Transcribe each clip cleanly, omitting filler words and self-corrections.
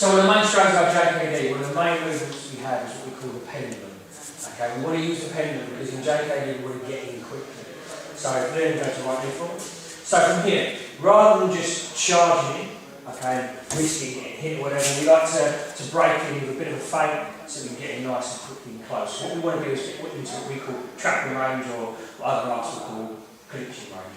So one of the main strains of JKD, one of the main movements we have is what we call the pendulum. Okay, we want to use the pendulum because in JKD we want to get in quickly. So there we go to right knee forward. So from here, rather than just charging in, okay, risking it, hit or whatever, we like to break in with a bit of a feint so we can get in nice and quickly and close. What we want to do is get into what we call trapping range, or what other arts will call clinching range.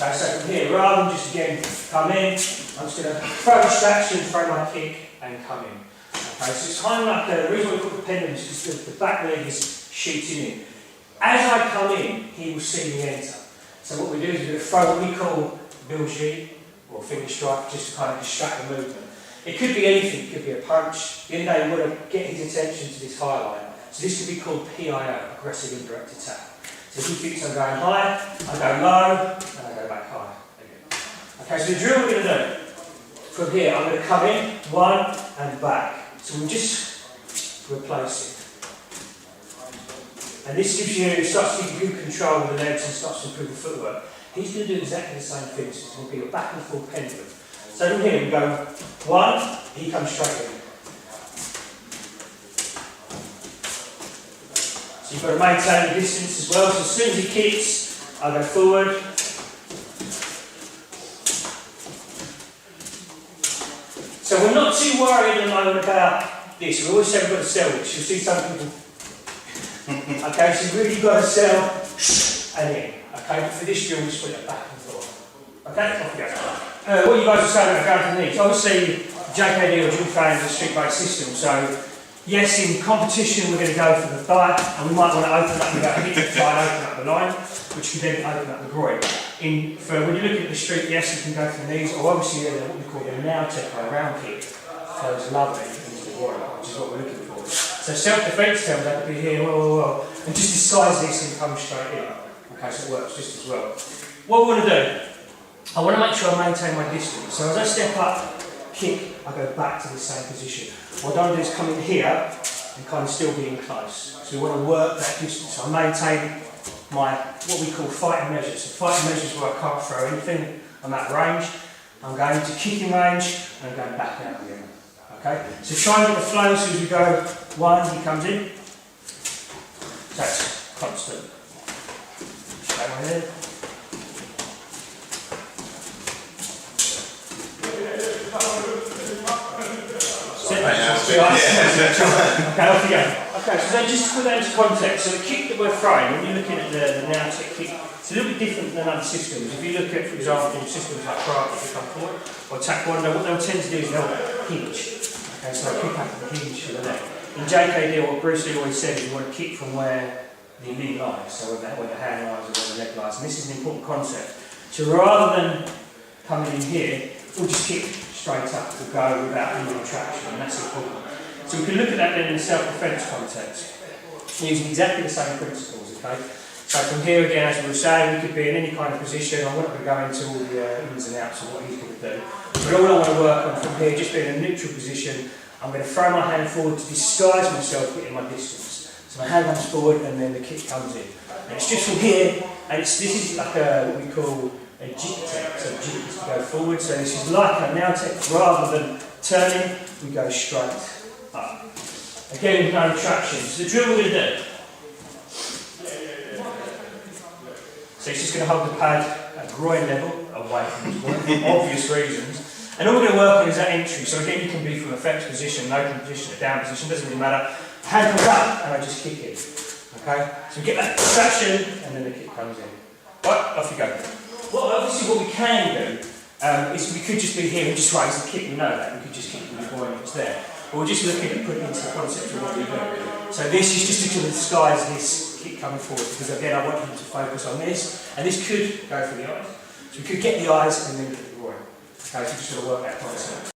Okay, so from here, rather than just again come in, I'm just going to throw a distraction, throw my kick and come in. Okay, so it's kind of like the reason we call the pendulum is because the back leg is shooting in. As I come in, he will see me enter. So what we do is we're going to throw what we call Jeet or finger strike, just to kind of distract the movement. It could be anything, it could be a punch. The end of the day, we want to get his attention to this highlight. So this could be called PIO, aggressive indirect attack. So if he thinks I'm going high, I go low, and I go back high again. Okay, so the drill we're going to do, from here, I'm going to come in, one, and back. So we'll just replace it. And this gives you, starts to give you good control of the legs and starts to improve the footwork. He's going to do exactly the same thing, so it's going to be a back and forth pendulum. So from here we go, one, he comes straight in. So you've got to maintain the distance as well, so as soon as he kicks, I go forward. So we're not too worried at the moment about this. We always say we've got to sell this. You'll see some people. Okay, so you've really got to sell and in. Okay, but for this drill we just put it back and forth. Okay, off we go. What you guys are saying about going for the knees. Obviously, JKD or Jeet training is a street-based system, so yes, in competition we're going to go for the thigh, and we might want to open up, we're going to hit the thigh and open up the line, which can then open up the groin. When you're looking at the street, yes, you can go for the knees, or obviously what we call the now tempo, round kick, goes lovely into the groin, which is what we're looking for. So self-defence terms, that could be here, whoa, and just disguise this and come straight in. Okay, so it works just as well. What we want to do, I want to make sure I maintain my distance. So as I step up, kick, I go back to the same position. What I don't do is come in here and kind of still being close. So we want to work that distance. So I maintain my, what we call fighting measures. So fighting measures where I can't throw anything on that range. I'm going into kicking range and I'm going back out again. Okay? So try and get the flow so as we go, one, he comes in. So it's constant. Straight my head. Okay, off you go. Okay, so then just to put that into context, so the kick that we're throwing, when you're looking at the now tech kick, it's a little bit different than other systems. If you look at, for example, systems like karate, if you come forward, or taekwondo, what they'll tend to do is they'll hinge. Okay, so they'll kick up and hinge to the leg. In JKD, what Bruce Lee always said is you want to kick from where the knee lies, so where the hand lies or where the leg lies, and this is an important concept. So rather than coming in here, we'll just kick straight up to go without any traction, and that's important. So we can look at that then in a self-defence context, using exactly the same principles, okay? So from here again, as we were saying, we could be in any kind of position. I'm not going to go into all the ins and outs of what he's going to do. But all I want to work on from here, just being in a neutral position, I'm going to throw my hand forward to disguise myself getting my distance. So my hand comes forward and then the kick comes in. And it's just from here, and this is like what we call a Jeet tech. So Jeet is to go forward, so this is like a now tech, rather than turning, we go straight up. Again with no traction. So the drill we're going to do. So it's just going to hold the pad at groin level, away from his groin, for obvious reasons. And all we're going to work on is that entry. So again, you can be from a flex position, an open position, a down position, doesn't really matter. Hand comes up and I just kick it. Okay? So we get that traction and then the kick comes in. Right, off you go. Well, obviously what we can do is we could just be here and just raise the kick, we know that. We could just kick with the groin if it's there. But we're just looking at putting into the concept of what we do. So this is just to disguise this kick coming forward, because again I want you to focus on this, and this could go for the eyes. So we could get the eyes and then get the groin. Okay, so just got to work that concept.